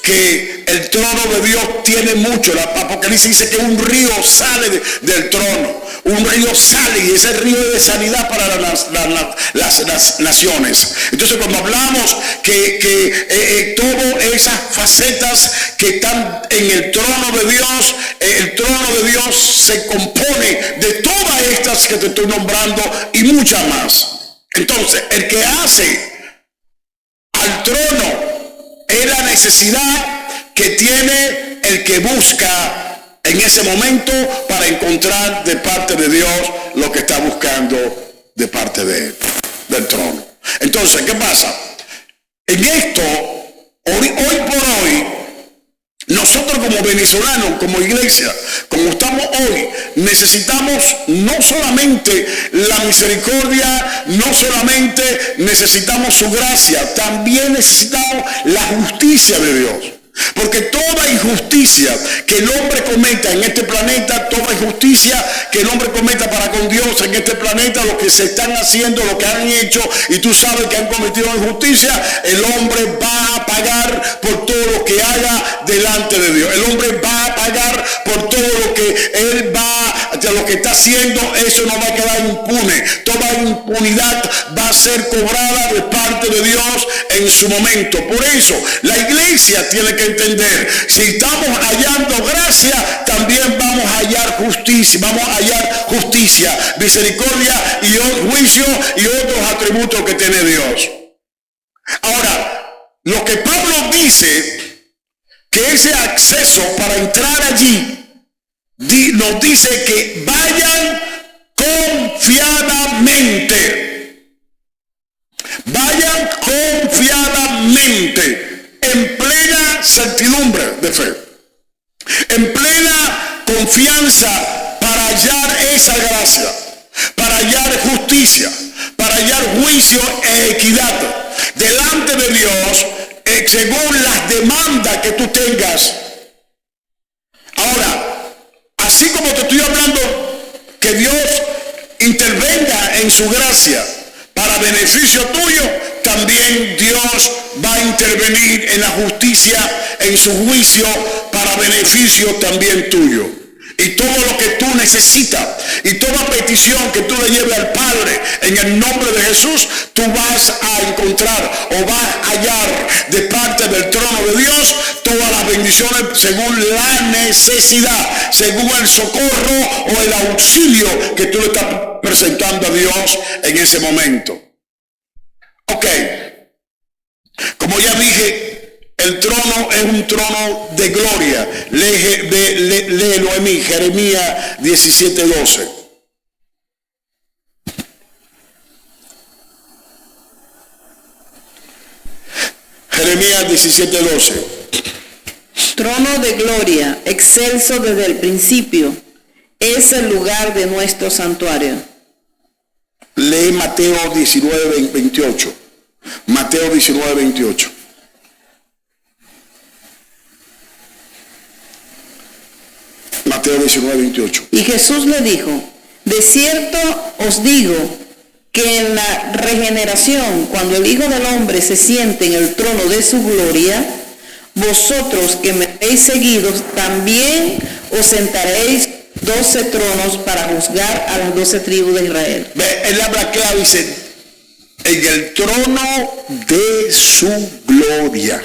que el trono de Dios tiene mucho. El Apocalipsis dice que un río sale del trono. Un río sale y ese río es de sanidad para las naciones. Entonces, cuando hablamos que todas esas facetas que están en el trono de Dios, el trono de Dios se compone de todas estas que te estoy nombrando y muchas más. Entonces, el que hace al trono es la necesidad que tiene el que busca en ese momento para encontrar de parte de Dios lo que está buscando de parte de él, del trono. Entonces, ¿qué pasa? En esto, hoy por hoy, nosotros como venezolanos, como iglesia, como estamos hoy, necesitamos no solamente la misericordia, no solamente necesitamos su gracia, también necesitamos la justicia de Dios. Porque toda injusticia que el hombre cometa en este planeta, toda injusticia que el hombre cometa para con Dios en este planeta, lo que se están haciendo, lo que han hecho, y tú sabes que han cometido injusticia, el hombre va a pagar por todo lo que haga delante de Dios. El hombre va a pagar por todo lo que él lo que está haciendo, eso no va a quedar impune. Toda impunidad va a ser cobrada de parte de Dios en su momento. Por eso, la iglesia tiene que entender, si estamos hallando gracia, también vamos a hallar justicia, misericordia y juicio y otros atributos que tiene Dios. Ahora, lo que Pablo dice, que ese acceso para entrar allí, nos dice que vayan confiadamente. Vayan confiadamente, en plena certidumbre de fe, en plena confianza para hallar esa gracia, para hallar justicia, para hallar juicio e equidad delante de Dios, según las demandas que tú tengas. Ahora, así como te estoy hablando que Dios intervenga en su gracia para beneficio tuyo, también Dios va a intervenir en la justicia, en su juicio, para beneficio también tuyo. Y todo lo que tú necesitas y toda petición que tú le lleves al Padre en el nombre de Jesús, tú vas a encontrar o vas a hallar de parte del trono de Dios todas las bendiciones según la necesidad, según el socorro o el auxilio que tú le estás presentando a Dios en ese momento. Ok, como ya dije, el trono es un trono de gloria. Léelo en mí, Jeremías 17:12. Jeremías 17:12. Trono de gloria, excelso desde el principio, es el lugar de nuestro santuario. Lee Mateo 19:28. Mateo 19:28. Mateo 19:28. Y Jesús le dijo, de cierto os digo que en la regeneración, cuando el Hijo del Hombre se siente en el trono de su gloria, vosotros que me habéis seguido también os sentaréis 12 tronos para juzgar a las 12 tribus de Israel. Él habla claro, dice, en el trono de su gloria.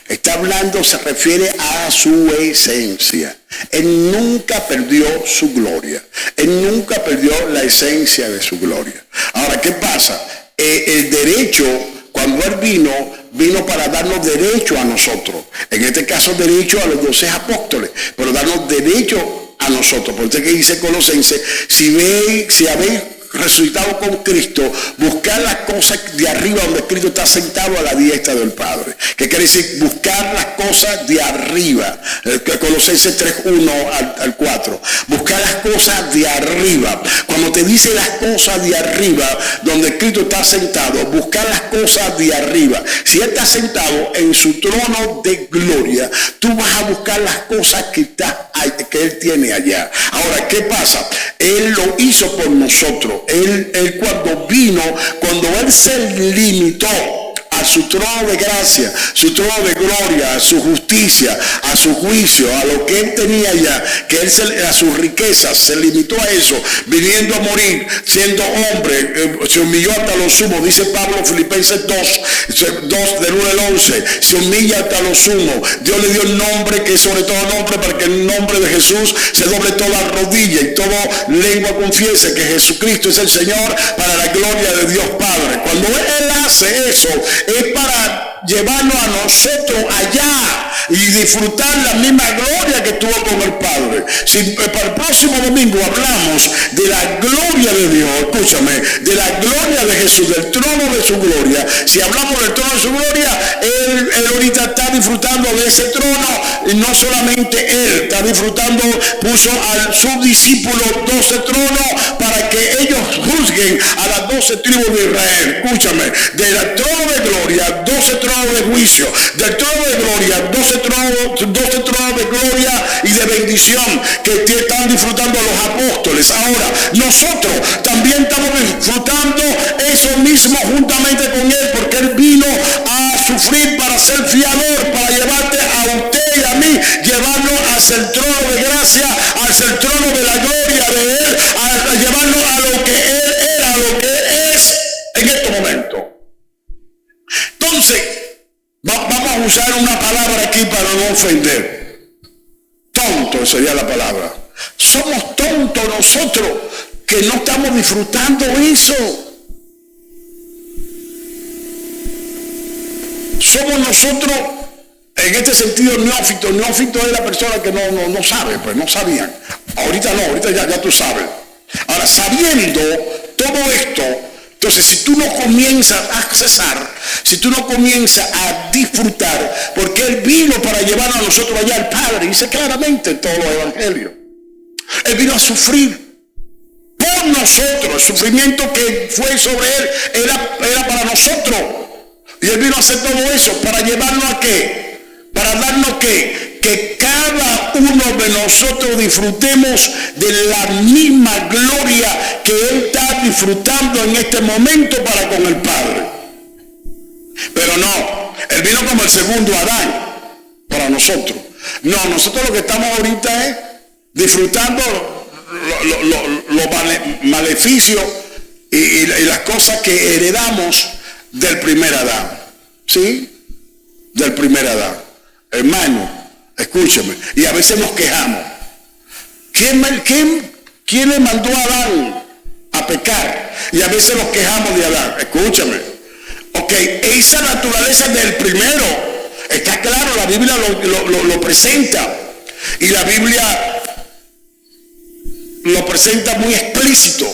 Está hablando, se refiere a su esencia. Él nunca perdió su gloria. Él nunca perdió la esencia de su gloria. Ahora, ¿qué pasa? El derecho, cuando Él vino para darnos derecho a nosotros. En este caso, derecho a los 12 apóstoles, pero darnos derecho a nosotros. Por eso que dice Colosenses, si habéis resucitado con Cristo, buscar las cosas de arriba donde Cristo está sentado a la diestra del Padre. ¿Qué quiere decir? Buscar las cosas de arriba. Colosenses 3:1 al 4. Buscar las cosas de arriba. Cuando te dice las cosas de arriba donde Cristo está sentado, buscar las cosas de arriba. Si Él está sentado en su trono de gloria, tú vas a buscar las cosas que Él tiene allá. Ahora, ¿qué pasa? Él lo hizo por nosotros. Él cuando Él se limitó a su trono de gracia, su trono de gloria, a su justicia, a su juicio, a lo que Él tenía ya, que a sus riquezas, se limitó a eso, viniendo a morir, siendo hombre, se humilló hasta lo sumo, dice Pablo, Filipenses 2 del 1 al 11, se humilla hasta lo sumo. Dios le dio el nombre que es sobre todo nombre, para que en el nombre de Jesús se doble toda rodilla y toda lengua confiese que Jesucristo es el Señor, para la gloria de Dios Padre. Cuando Él hace eso, es para llevarnos a nosotros allá y disfrutar la misma gloria que tuvo con el Padre. Si para el próximo domingo hablamos de la gloria de Dios, escúchame, de la gloria de Jesús, del trono de su gloria, si hablamos del trono de su gloria, Él ahorita está disfrutando de ese trono, y no solamente Él está disfrutando, puso a sus discípulos 12 tronos para que ellos juzguen a las 12 tribus de Israel. Escúchame, del trono de gloria, 12 tronos de juicio, del trono de gloria, 12 tronos de gloria y de bendición que están disfrutando los apóstoles. Ahora, nosotros también estamos disfrutando eso mismo juntamente con Él, porque Él vino a sufrir para ser fiador, para llevarte a usted y a mí, llevarnos hacia el trono de gracia, hacia el trono de la gloria de Él, a llevarnos a lo que Él era, a lo que Él es en este momento. Entonces, vamos a usar una palabra aquí para no ofender. Tonto sería la palabra. Somos tontos nosotros que no estamos disfrutando eso. Somos nosotros, en este sentido, neófitos. Neófito es la persona que no sabe, pues no sabían. Ahorita no, ahorita ya tú sabes. Ahora, sabiendo todo esto, entonces si tú no comienzas a accesar, si tú no comienzas a disfrutar, porque Él vino para llevar a nosotros allá al Padre, dice claramente en todos los evangelios. Él vino a sufrir por nosotros. El sufrimiento que fue sobre Él era para nosotros. Y Él vino a hacer todo eso para llevarnos a qué, para darnos que cada uno de nosotros disfrutemos de la misma gloria que Él está disfrutando en este momento para con el Padre. Pero no, Él vino como el segundo Adán para nosotros. No, nosotros lo que estamos ahorita es disfrutando los maleficios y las cosas que heredamos del primer Adán. ¿Sí? Del primer Adán. Hermano, escúchame. Y a veces nos quejamos. ¿Quién le mandó a Adán a pecar? Y a veces nos quejamos de Adán. Escúchame. Ok, esa naturaleza del primero, está claro, la Biblia lo presenta. Y la Biblia lo presenta muy explícito.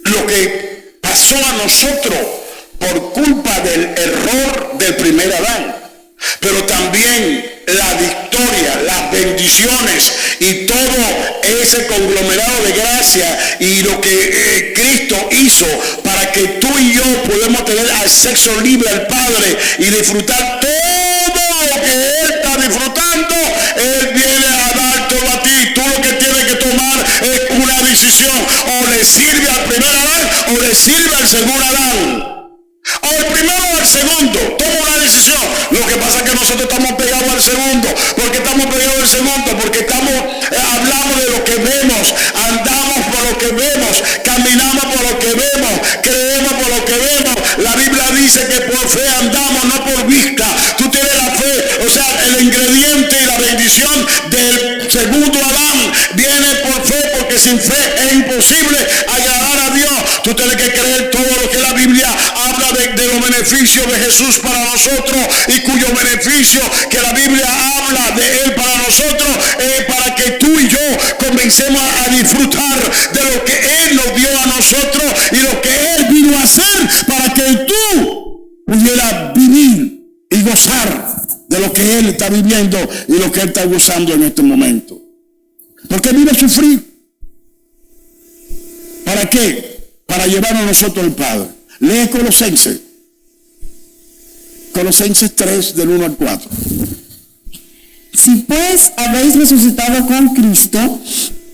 Lo que pasó a nosotros por culpa del error del primer Adán. Pero también la victoria, las bendiciones y todo ese conglomerado de gracia y lo que Cristo hizo para que tú y yo podamos tener acceso libre al Padre y disfrutar todo lo que Él está disfrutando. Él viene a dártelo a ti. Tú lo que tienes que tomar es una decisión. O le sirve al primer Adán o le sirve al segundo Adán. O el primero o el segundo, toma una decisión. Lo que pasa es que nosotros estamos pegados al segundo. Porque estamos pegados al segundo, porque hablamos vemos, andamos por lo que vemos, caminamos por lo que vemos, creemos por lo que vemos. La Biblia dice que por fe andamos, no por vista. Tú tienes la fe, o sea, el ingrediente y la bendición del segundo Adán viene por fe, porque sin fe es imposible agradar a Dios. Tú tienes que creer todo lo que la Biblia habla de los beneficios de Jesús para nosotros, y cuyo beneficio que la Biblia habla de Él para nosotros, para que tú y yo comencemos a disfrutar de lo que Él nos dio a nosotros y lo que Él vino a hacer para que tú pudieras vivir y gozar de lo que Él está viviendo y lo que Él está gozando en este momento. ¿Por qué vino a sufrir? ¿Para qué? Para llevarnos a nosotros al Padre. Lee Colosenses 3, del 1 al 4. Si pues habéis resucitado con Cristo,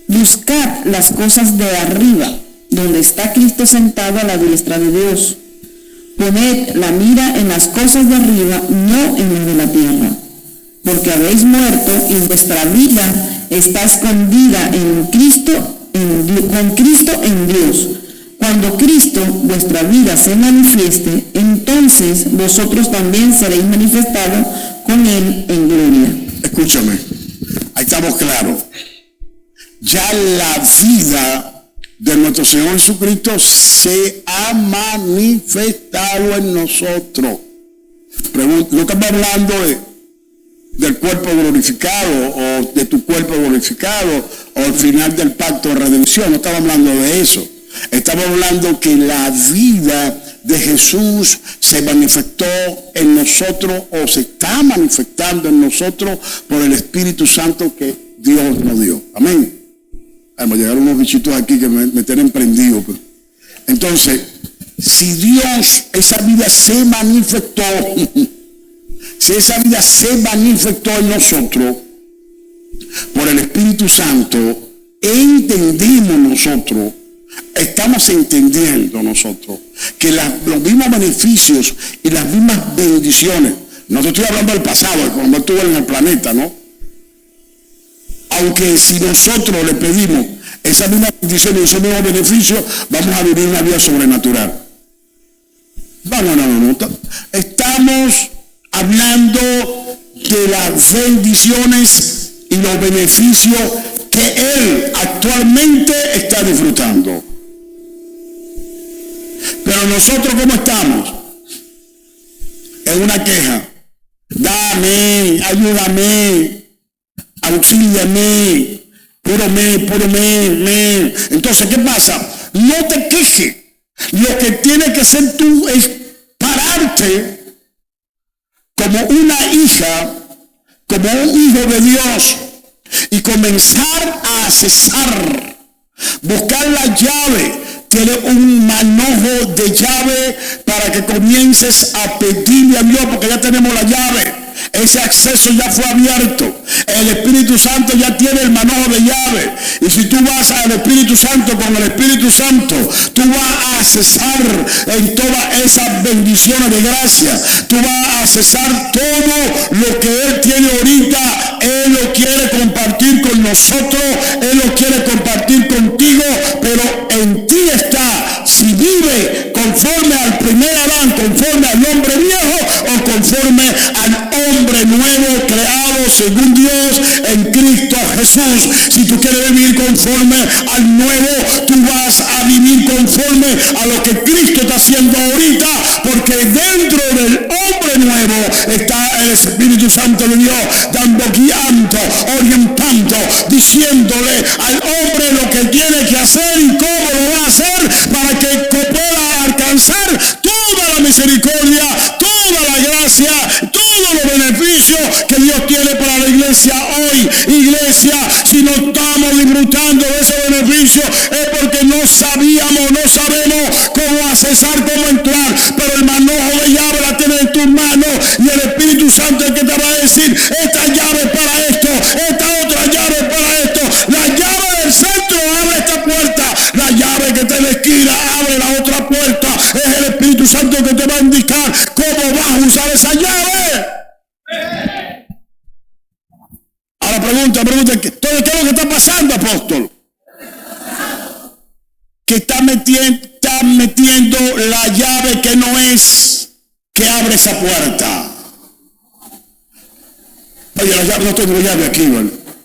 buscad las cosas de arriba, donde está Cristo sentado a la diestra de Dios. Poned la mira en las cosas de arriba, no en las de la tierra. Porque habéis muerto y vuestra vida está escondida en Cristo, con Cristo en Dios. Cuando Cristo, vuestra vida, se manifieste, entonces vosotros también seréis manifestados con Él en gloria. Escúchame, ahí estamos claros. Ya la vida de nuestro Señor Jesucristo se ha manifestado en nosotros. No estamos hablando del cuerpo glorificado o de tu cuerpo glorificado o al final del pacto de redención. No estamos hablando de eso. Estamos hablando que la vida de Jesús se manifestó en nosotros o se está manifestando en nosotros por el Espíritu Santo que Dios nos dio. Amén. Vamos a llegar unos bichitos aquí que me tienen prendido. Entonces, si Dios, esa vida se manifestó, si esa vida se manifestó en nosotros por el Espíritu Santo, entendimos nosotros, estamos entendiendo nosotros que los mismos beneficios y las mismas bendiciones, no te estoy hablando del pasado, de cuando estuve en el planeta, ¿no? Aunque si nosotros le pedimos esa misma bendición y ese mismo beneficio, vamos a vivir una vida sobrenatural. No. Estamos hablando de las bendiciones y los beneficios que Él actualmente está disfrutando. Pero nosotros, ¿cómo estamos? En una queja. Dame, ayúdame, auxíliame, puro me. Entonces, ¿qué pasa? No te quejes. Lo que tienes que hacer tú es pararte como una hija, como un hijo de Dios, y comenzar a accesar, buscar la llave. Tiene un manojo de llave para que comiences a pedirle a Dios, porque ya tenemos la llave. Ese acceso ya fue abierto. El Espíritu Santo ya tiene el manojo de llave. Y si tú vas al Espíritu Santo con el Espíritu Santo, tú vas a accesar en todas esas bendiciones de gracia. Tú vas a accesar todo lo que Él tiene ahorita. Él lo quiere compartir con nosotros. Él lo quiere compartir contigo. Pero en ti está si vive conforme al primer Adán, conforme al hombre viejo, o conforme al hombre nuevo creado según Dios en Cristo Jesús. Si tú quieres vivir conforme al nuevo, tú vas a vivir conforme a lo que Cristo está haciendo ahorita, porque dentro del hombre nuevo está el Espíritu Santo de Dios, dando, guiando, orientando, diciéndole al hombre lo que tiene que hacer y cómo lo va a hacer para que pueda alcanzar toda la misericordia, toda la gracia, todos los beneficios que Dios tiene para la iglesia hoy. Iglesia, si no estamos disfrutando de ese beneficio es porque no sabemos cómo accesar, cómo entrar. Pero el manojo de llave la tienes en tus manos y el Espíritu Santo es el que te va a decir: esta llave es para esto, esta otra llave es para esto. La llave del centro abre esta puerta, la llave que está en la esquina abre la otra puerta. Es el Espíritu Santo que te va a indicar cómo vas a usar esa llave. Ahora pregunta, ¿qué es lo que está pasando, apóstol? que está metiendo la llave que no es, que abre esa puerta. Oye, la llave, no tengo llave aquí,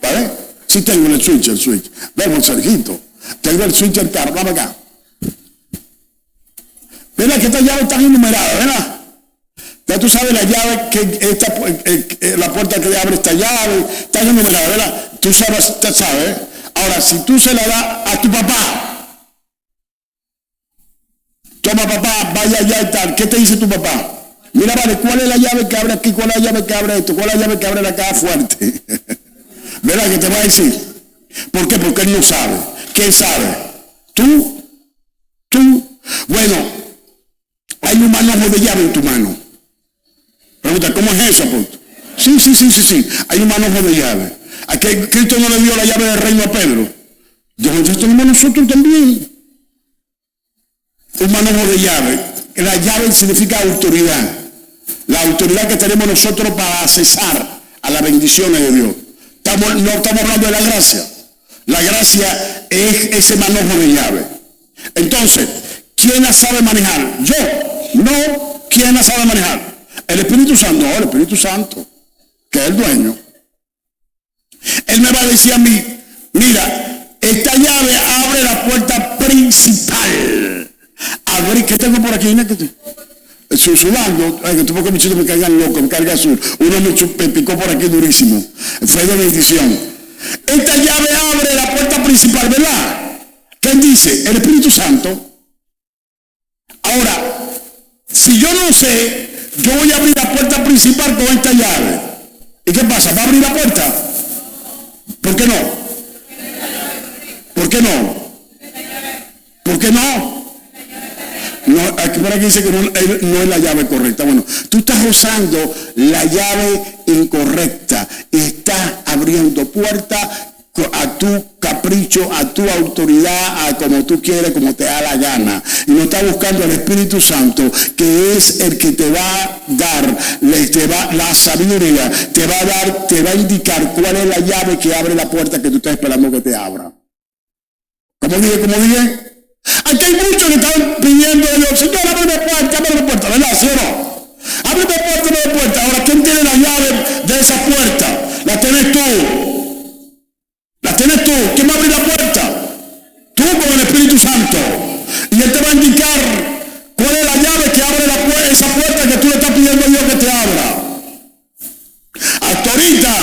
¿vale? Sí tengo el switch. Vemos, Sergito. Tengo el switch en carro, vamos acá. Mira que estas llaves están enumeradas, ¿verdad? Ya tú sabes la llave la puerta que abre esta llave, está enumerada, ¿verdad? Tú sabes. Ahora, si tú se la das a tu papá, toma papá, vaya allá y tal, ¿qué te dice tu papá? Mira, vale, ¿cuál es la llave que abre aquí? ¿Cuál es la llave que abre esto? ¿Cuál es la llave que abre la caja fuerte? ¿Verdad que te va a decir? ¿Por qué? Porque él no sabe. ¿Quién sabe? ¿Tú? Bueno, hay un manojo de llave en tu mano. Pregunta, ¿cómo es eso, apóstol? Sí. Hay un manojo de llave. ¿A qué Cristo no le dio la llave del reino a Pedro? Dios, entonces tenemos nosotros también un manojo de llave. La llave significa autoridad. La autoridad que tenemos nosotros para accesar a las bendiciones de Dios. No estamos hablando de la gracia. La gracia es ese manojo de llave. Entonces, ¿quién la sabe manejar? Yo. No. ¿Quién la sabe manejar? El Espíritu Santo. No, el Espíritu Santo, que es el dueño. Él me va a decir a mí, mira, esta llave abre la puerta principal. Abrir, ¿qué tengo por aquí? Estoy sudando, que tuvo que me caigan loco, me carga azul. Uno me picó por aquí durísimo. Fue de bendición. Esta llave abre la puerta principal, ¿verdad? ¿Quién dice? El Espíritu Santo. Ahora, si yo no sé, yo voy a abrir la puerta principal con esta llave. ¿Y qué pasa? ¿Va a abrir la puerta? ¿Por qué no? ¿Por qué no? ¿Por qué no? No, aquí por aquí dice que no es la llave correcta. Bueno, tú estás usando la llave incorrecta y estás abriendo puertas a tu capricho, a tu autoridad, a como tú quieres, como te da la gana. Y no estás buscando al Espíritu Santo, que es el que te va a dar, la sabiduría, te va a indicar cuál es la llave que abre la puerta que tú estás esperando que te abra. ¿Cómo dije? Aquí hay muchos que están pidiendo a Dios, Señor, abre la puerta, ¿verdad? ¿Sí o no? Abre la puerta. Ahora, ¿quién tiene la llave de esa puerta? La tienes tú. ¿Quién va a abrir la puerta? Tú con el Espíritu Santo. Y Él te va a indicar cuál es la llave que abre esa puerta que tú le estás pidiendo a Dios que te abra. Hasta ahorita,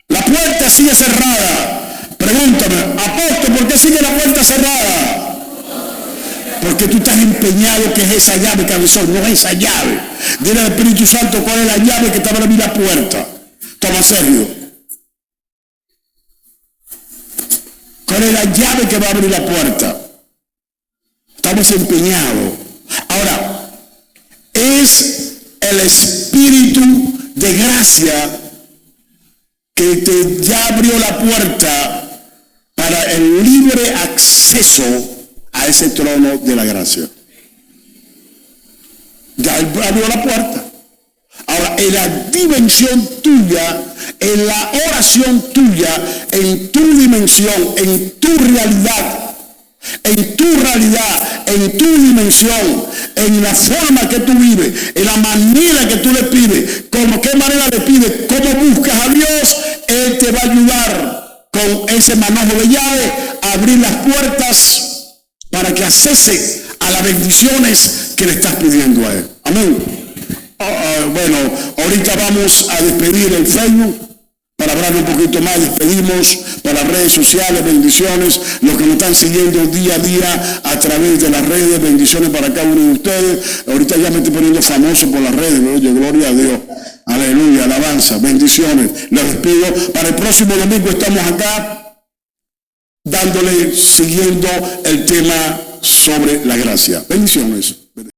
la puerta sigue cerrada. Pregúntame, apóstol, ¿por qué sigue la puerta cerrada? Porque tú estás empeñado que es esa llave, cabezón, no es esa llave. Dile al Espíritu Santo cuál es la llave que te va a abrir la puerta. Toma, Sergio. ¿Cuál es la llave que va a abrir la puerta? Estamos empeñados. Ahora, es el Espíritu de gracia que ya abrió la puerta para el libre acceso a ese trono de la gracia. Ya abrió la puerta. Ahora, en la dimensión tuya, en la oración tuya, en tu dimensión, en tu realidad, en tu dimensión, en la forma que tú vives, en la manera que tú le pides, qué manera le pides, cómo buscas a Dios, Él te va a ayudar con ese manojo de llave a abrir las puertas para que accese a las bendiciones que le estás pidiendo a Él. Amén. Bueno, ahorita vamos a despedir el Facebook. Para hablar un poquito más, despedimos para las redes sociales, bendiciones, los que nos están siguiendo día a día a través de las redes, bendiciones para cada uno de ustedes. Ahorita ya me estoy poniendo famoso por las redes, oye, gloria a Dios, aleluya, alabanza, bendiciones. Les despido, para el próximo domingo estamos acá siguiendo el tema sobre la gracia. Bendiciones.